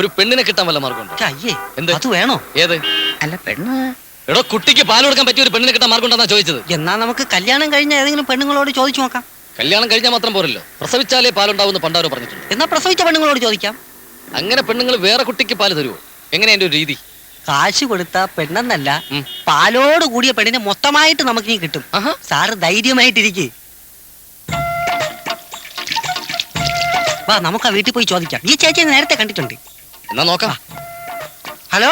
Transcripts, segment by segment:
ഒരു പെണ്ണിനെ കിട്ടാൻ വല്ല മാർഗമുണ്ടോ? അയ്യേ എന്ത്? അത് വേണോ? ഏത്? അല്ല പെണ്ണ്. എടോ, കുട്ടിക്ക് പാൽ കൊടുക്കാൻ പറ്റിയ ഒരു പെണ്ണിനെ കിട്ടാൻ മാർഗമുണ്ടെന്നാ ചോദിച്ചത്. എന്നാ നമുക്ക് കല്യാണം കഴിഞ്ഞ ഏതെങ്കിലും പെണ്ണുങ്ങളോട് ചോദിച്ചു നോക്കാം. കല്യാണം കഴിഞ്ഞാൽ മാത്രം പോരല്ലോ, പ്രസവിച്ചാലേ പാലുണ്ടാവുമെന്ന് പണ്ടാരോ പറഞ്ഞിട്ടുണ്ട്. എന്നാ പ്രസവിച്ച പെണ്ണുങ്ങളോട് ചോദിക്കാം. അങ്ങനെ പെണ്ണുങ്ങൾ വേറെ കുട്ടിക്ക് പാല് തരുമോ? എങ്ങനെയാ എന്റെ ഒരു രീതി? കാശ് കൊടുത്ത പെണ്ണെന്നല്ല, പാലോട് കൂടിയ പെണ്ണിനെ മൊത്തമായിട്ട് നമുക്ക് നീ കിട്ടും. സാറ് ധൈര്യമായിട്ടിരിക്കെ. വാ, നമുക്ക് ആ വീട്ടിൽ പോയി ചോദിക്കാം. ഈ ചേച്ചിയെ നേരത്തെ കണ്ടിട്ടുണ്ട്. എന്നാ നോക്കാം. Hello,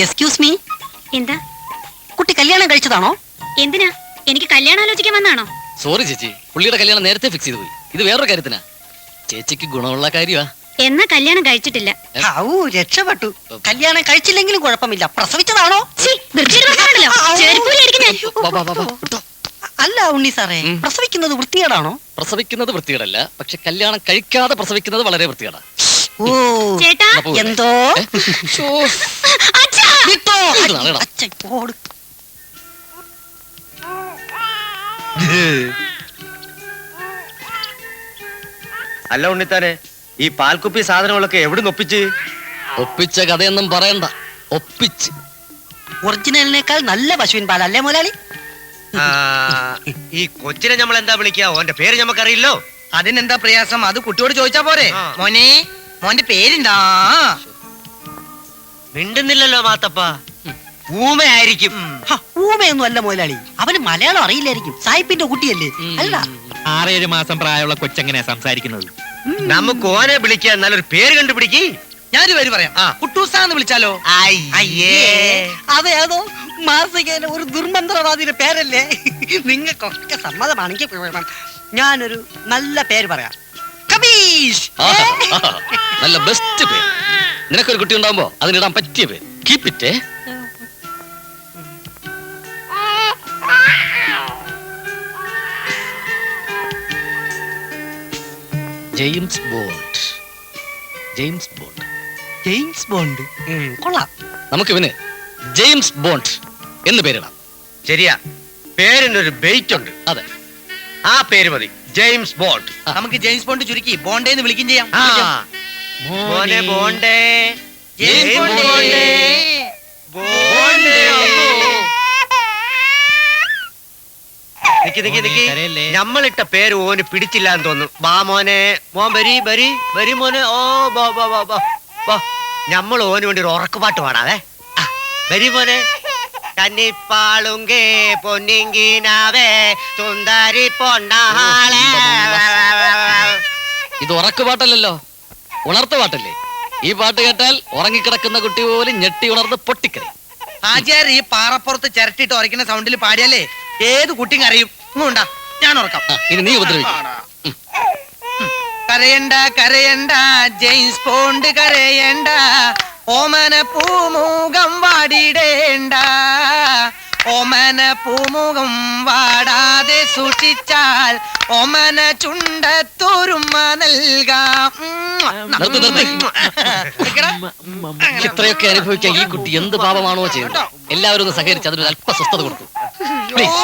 excuse me. എന്താ? കുട്ടി കല്യാണം കഴിച്ചതാണോ? എന്തിനാ? എനിക്ക് കല്യാണം ആലോചിക്കാൻ വന്നാണോ? സോറി ചേച്ചി, പുള്ളിയുടെ കല്യാണം നേരത്തെ ഫിക്സ് ചെയ്തു പോയി. ഇത് വേറൊരു കാര്യത്തിനാ. ചേച്ചിക്ക് ഗുണമുള്ള കാര്യമാ. എന്നാ കല്യാണം കഴിച്ചിട്ടില്ല. രക്ഷപ്പെട്ടു. കല്യാണം കഴിച്ചില്ലെങ്കിലും കുഴപ്പമില്ല. പ്രസവിച്ചതാണോ? അല്ല ഉണ്ണി സാറേ, പ്രസവിക്കുന്നത് വൃത്തികേടാണോ? പ്രസവിക്കുന്നത് വൃത്തികേടല്ല, പക്ഷെ കല്യാണം കഴിക്കാതെ പ്രസവിക്കുന്നത് വളരെ വൃത്തികേടാ. ഓ ചേട്ടാ, എന്തോ അല്ല ഉണ്ണിത്താനെ, ഈ പാൽക്കുപ്പി സാധനങ്ങളൊക്കെ എവിടെ ഒപ്പിച്ച്? ഒപ്പിച്ച കഥയൊന്നും പറയണ്ട, ഒപ്പിച്ച്. ഒറിജിനലിനേക്കാൾ നല്ല പശുവിൻ പാലല്ലേ മുതലാളി? ഈ കൊച്ചിനെ നമ്മൾ എന്താ വിളിക്കാ? ഓന്റെ പേര് നമുക്കറിയില്ലോ. അതിനെന്താ പ്രയാസം? അത് കുട്ടിയോട് ചോദിച്ചാ പോരെ? മോനെ, മോന്റെ പേരെന്താ? മിണ്ടുന്നില്ലല്ലോ മാത്തപ്പ. ഊമയായിരിക്കും. ഊമയൊന്നും അല്ല മുതലാളി, അവന് മലയാളം അറിയില്ലായിരിക്കും. സായിപ്പിന്റെ കുട്ടിയല്ലേ? അല്ല, 6-7 മാസം പ്രായമുള്ള കൊച്ചെങ്ങനെയാ സംസാരിക്കുന്നത്? നമുക്ക് ഓനെ വിളിക്കാൻ നല്ലൊരു പേര് കണ്ടുപിടിക്ക്. ഞാനൊരു പേര് പറയാം. കുട്ടൂസാന്ന് വിളിച്ചാലോ? അയ്യേ, അതേതോ മാസികയിലെ ഒരു ദുർമന്ത്രവാദിയുടെ പേരല്ലേ? നിങ്ങൾക്കൊക്കെ സമ്മതമാണെങ്കിൽ ഞാനൊരു നല്ല പേര് പറയാം. കബീഷ്. നല്ല ബെസ്റ്റ് പേര്. നിനക്കൊരു കുട്ടി ഉണ്ടാവുമ്പോ അതിനിടാൻ പറ്റിയ പേര്. Keep it. James bond. James bond. James bond കൊള്ളാം. നമുക്ക് ഇവന് ജെയിംസ് ബോണ്ട് എന്ന് പേരിടാം. ശരിയാ, പേരിന് ഒരു ബെയ്റ്റ് ഉണ്ട്. അതെ, ആ പേര് മതി, ജെയിംസ് ബോണ്ട്. നമുക്ക് ജെയിംസ് ബോണ്ട് ചുരുക്കി ബോണ്ടേന്ന് വിളിക്കും ചെയ്യാം. മോനെ ബോണ്ടേ, ജെയിംസ് ബോണ്ടേ, ബോണ്ടേ. നിക്ക്, നമ്മളിട്ട പേര് ഓന് പിടിച്ചില്ല എന്ന് തോന്നുന്നു. ബാ മോനെ, മോൻ വരി മോനെ. ഓ ബാ, നമ്മൾ ഓന് വേണ്ടി ഒരു ഉറക്കുപാട്ട് പാടാവേ. വരി മോനെ. കന്നിപ്പാളുങ്കേ പൊന്നിങ്കിനാവേ സുന്ദരി പൊണ്ണാളെ. ഇത് ഉറക്കു പാട്ടല്ലല്ലോ, ഉണർത്ത പാട്ടല്ലേ. ഈ പാട്ട് കേട്ടാൽ ഉറങ്ങിക്കിടക്കുന്ന കുട്ടി പോലും ഞെട്ടി ഉണർന്ന് പൊട്ടിക്കറി. ആചാർ ഈ പാറപ്പുറത്ത് ചിരട്ടിട്ട് ഉറക്കുന്ന സൗണ്ടിൽ പാടിയാലേ ഏത് കുട്ടിയും അറിയും. ഇങ്ങോണ്ടാ, ഞാൻ ഉറക്കാം. ഇനി നീ ഉപദ്രവിക്കും. കരയണ്ട കരയണ്ട ജെയിംസ് ബോണ്ട് കരയണ്ട, ഓമന പൂമുഖം വാടിടേണ്ട, ഓമന പൂമുഖം വാടാതെ സൂക്ഷിച്ചാൽ ഓമന ചുണ്ടത്തുരുമ നൽകാം. ഇത്രയൊക്കെ അനുഭവിക്കാൻ ഈ കുട്ടി എന്ത് പാപമാണോ ചെയ്യുന്നത്? എല്ലാവരും ഒന്ന് സഹകരിച്ച് അതിനൊരു അല്പ സ്വസ്ഥത കൊടുത്തു. പ്ലീസ്.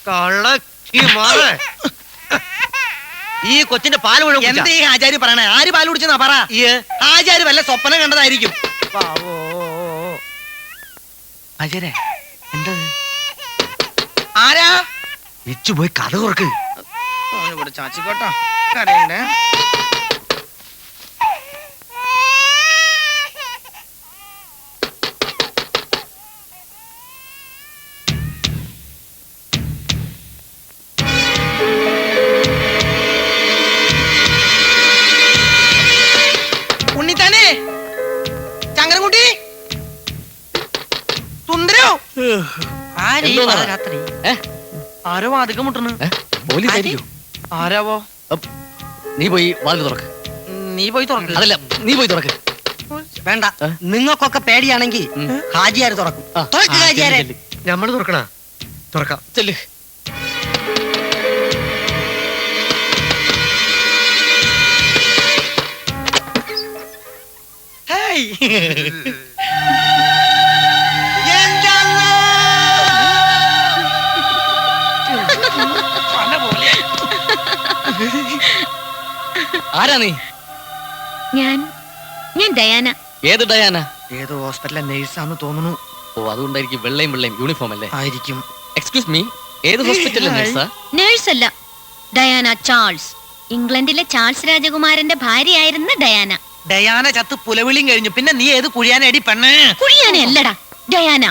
കള്ളി മോളെ ഈ കൊച്ചിന്റെ പാല് മുഴുവൻ എന്താ ഈ ആചാര്യ പറയണേ? ആര് പാല് കുടിച്ചെന്നാ പറ. ആചാര്യ വല്ല സ്വപ്നം കണ്ടതായിരിക്കും. ആചാര്യ എന്താ ആരാ? വെച്ചു പോയി കഥ തുറക്ക്. ചാച്ചിക്കോട്ടോ കരയണ്ടേ. ഉണ്ണിത്താനേ, ചങ്ങരൻകുട്ടി, സുന്ദരോ, എന്തോന്നാ? രാത്രി ആരോ വാതിക്കം മുട്ടണ്. പോലീസ് ആയിരിക്കും. ആരാവോ? നീ പോയി വാതിൽ തുറക്ക്. നീ പോയി തുറക്ക്. അതല്ല, നീ പോയി തുറക്ക്. വേണ്ട, നിങ്ങൾക്കൊക്കെ പേടിയാണെങ്കിൽ ഹാജിയാര് തുറക്കും. തുറക്ക് ഹാജിയാരെ. നമ്മള് തുറക്കണ തുറക്കാം. ചെല്ല്. ആരാ നീ? ഞാൻ ഡയാന. ഏത് ഡയാന? ഏതോ ഹോസ്പിറ്റലിലെ നേഴ്സാന്ന് തോന്നുന്നു. ഓ, അതുകൊണ്ടായിരിക്കും വെള്ളയും യൂണിഫോം അല്ലേ? ആയിരിക്കും. എക്സ്ക്യൂസ് മീ, ഏത് ഹോസ്പിറ്റലിലെ നേഴ്സാ? നേഴ്സല്ല, ഡയാന ചാൾസ്. ഇംഗ്ലണ്ടിലെ ചാൾസ് രാജകുമാരന്റെ ഭാര്യയായിരുന്ന ഡയാന. ഡയാന ചത്ത് പുലവിളിയും കഴിഞ്ഞു. പിന്നെ നീ ഏത് കുഴിയാനടി പെണ്ണ്? കുഴിയാന അല്ലടാ, ഡയാന.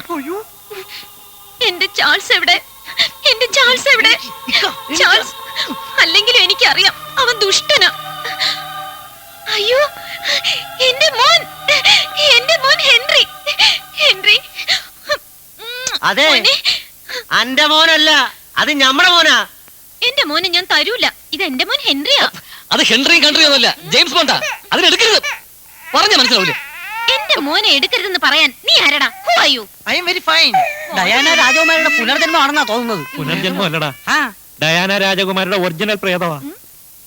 എന്റെ ചാൾസ് എവിടെ? എന്റെ ചാൾസ് എവിടെ? ചാൾസ് അല്ലെങ്കിലും എനിക്കറിയാം, അവൻ ദുഷ്ടനാ. അയ്യോ, എന്റെ മോൻ ഹെൻറി. ഹെൻറി. അതെ, മോനെ, അന്റെ മോനല്ല, അത് ഞമ്മടെ മോനാ. എന്റെ മോനെ ഞാൻ തരൂല. ഇത് എന്റെ മോൻ ഹെൻറിയാ. അത് ഹെൻറിയും കൺട്രിയും ഒന്നുമല്ല, ജെയിംസ് ബോണ്ടാ. അതിനെടുക്കരുത്, പറഞ്ഞ മനസ്സിലാവൂലേ? എന്റെ മോനെ എടുക്കരുതെന്ന് പറയാൻ നീ ആരടാ? Who are you? I am very fine. Diana രാജകുമാരിയുടെ പുനർജന്മമാണെന്നാ തോന്നുന്നത്. പുനർജന്മം അല്ലടാ, ആ, ഡയാന രാജകുമാരുടെ ഒറിജിനൽ പ്രേതമാ.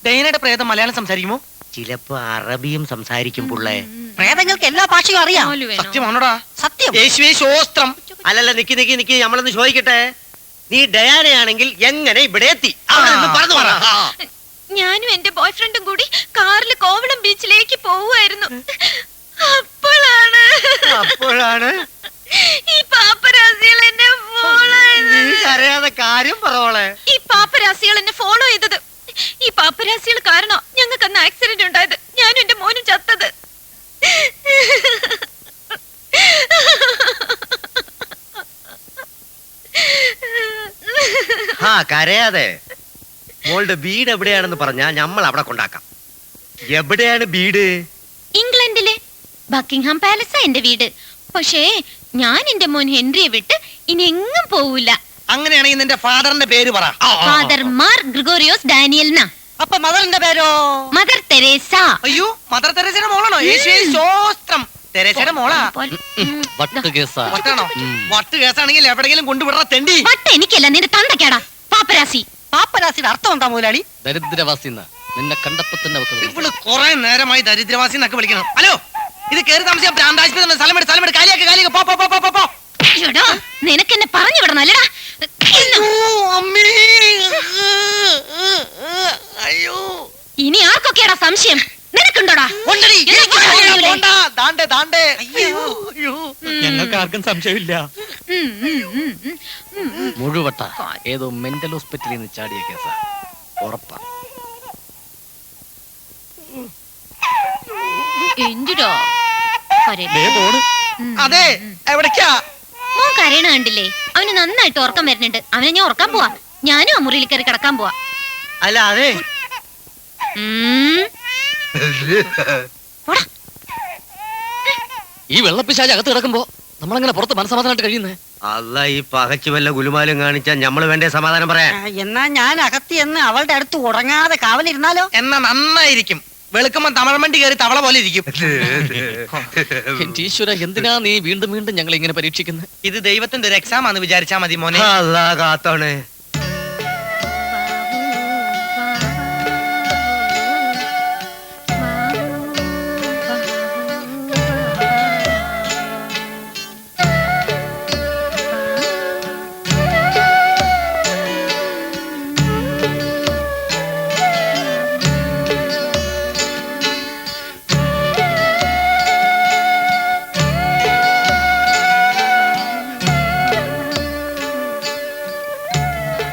ഡയാനയുടെ പ്രേതം മലയാളം സംസാരിക്കുമോ? ചിലപ്പോ അറബിയും സംസാരിക്കും പുള്ളേ. പ്രേതങ്ങൾക്ക് എല്ലാ ഭാഷയും അറിയാം. മോല് വേണോ? സത്യമാണോടാ? സത്യം. യേശുവേ ശോസ്ത്രം. അല്ലല്ല, നിക്ക് നമ്മളൊന്ന് ചോദിക്കട്ടെ. നീ ഡയാനയാണെങ്കിൽ എങ്ങനെ ഇവിടെ എത്തി? പറഞ്ഞു പറ. ഞാനും എന്റെ ബോയ്ഫ്രണ്ടും കൂടി കാറിൽ കോവളം ബീച്ചിലേക്ക് പോവുമായിരുന്നു. അപ്പോഴാണ് ഈ പാപ്പരാസികൾ എന്നെ ഫോളോ ചെയ്തത്. അറിയാതെ കാര്യം പറവോളെ. ഈ പാപ്പരാസികൾ എന്നെ ഫോളോ ചെയ്തത്. ഈ പാപ്പരാസികൾ കാരണം ഞങ്ങൾക്ക് അന്ന് ആക്സിഡന്റ് ഉണ്ടായത്. ഞാനും എന്റെ മോനും ചത്തത്. കരയാതെ. മോളുടെ വീട് എവിടെയാണെന്ന് പറഞ്ഞാ നമ്മൾ അവിടെ കൊണ്ടാക്കാം. എവിടെയാണ് വീട്? ഇംഗ്ലണ്ടിലെ ബക്കിംഗ്ഹാം പാലസാ എന്റെ വീട്. പക്ഷേ ഞാൻ എന്റെ മോൻ ഹെൻറിയെ വിട്ട് ഇനി എങ്ങും പോവില്ല. അങ്ങനെയാണെങ്കിൽ നിന്റെ ഫാദറിന്റെ പേര് പറ. ഫാദർ മാർ ഗ്രിഗോറിയോസ് ഡാനിയൽ. അപ്പൊ മദറിന്റെ പേരോ? Mother Teresa. അയ്യോ, മദർ തെരേസയുടെ മോളാണോ? യേശുവേ ശോസ്ത്രം. തെരേസയുടെ മോളാ. വട്ട് കേസാ. വട്ടാണോ? വട്ട് കേസാണെങ്കിൽ എവിടെയെങ്കിലും കൊണ്ടുവിടറ തെണ്ടി. വട്ട് എനിക്കല്ല, നിന്റെ തന്തയ്ക്കാടാ പാപ്പരാസി. പാപ്പരാസിയുടെ അർത്ഥം എന്താ മുതലാളി? ദരിദ്രവാസി നിന്നെ കണ്ടപ്പോ തന്നെ വെക്കുന്നത്. ഇവള് കുറെ നേരമായി ദരിദ്രവാസി എന്നൊക്കെ വിളിക്കണം. ഹലോ, ഇത് കേറി താമസിക്കാൻ പ്രാന്താശുപത്രി. സ്ഥലമെട് കാലിയാക്ക്. പോ. എടാ, നിനക്കെന്നെ പറഞ്ഞു വിടണം അല്ലടാ. അയ്യോ, ഇനി ആർക്കൊക്കെയാടാ സംശയം? നിനക്കുണ്ടോടാ? ഞങ്ങൾക്ക് ആർക്കും സംശയമില്ല. മുഴുവട്ട ഏതോ മെന്റൽ ഹോസ്പിറ്റലിൽ നിന്ന് ചാടിയ കേസാ, ഉറപ്പാ. എന്തിടോ ദേ പോണ്. അതെ, എവിടേക്കാ? മോൻ കരയണ കണ്ടില്ലേ? അവന് നന്നായിട്ട് ഉറക്കം വരുന്നുണ്ട്. അവനെ ഞാൻ ഉറക്കാൻ പോവാ. ഞാനും ആ മുറിയിൽ കയറി കിടക്കാൻ പോവാ. അല്ല അതെ, ഈ വെള്ളപ്പിശാച് അകത്ത് കിടക്കുമ്പോ നമ്മളങ്ങനെ പുറത്ത് മനസ്സമാധാനമായിട്ട് കഴിയുന്നേ? അല്ല, ഈ പകച്ചു വല്ല ഗുലുമാലും കാണിച്ചാ ഞമ്മള് വേണ്ടേ സമാധാനം പറയാൻ? എന്നാ ഞാൻ അകത്തി എന്ന് അവളുടെ അടുത്ത് ഉറങ്ങാതെ കാവലിരുന്നാലോ? എന്നാ നന്നായിരിക്കും. വെളുക്കുമ്പോ തമിഴ്മണ്ടി കയറി തവള പോലെ ഇരിക്കും. എന്റെ ഈശ്വര, എന്തിനാ നീ വീണ്ടും ഞങ്ങൾ ഇങ്ങനെ പരീക്ഷിക്കുന്നത്? ഇത് ദൈവത്തിന്റെ ഒരു എക്സാം ആണെന്ന് വിചാരിച്ചാ മതി മോനെ. അല്ലാ കാത്തോണേ.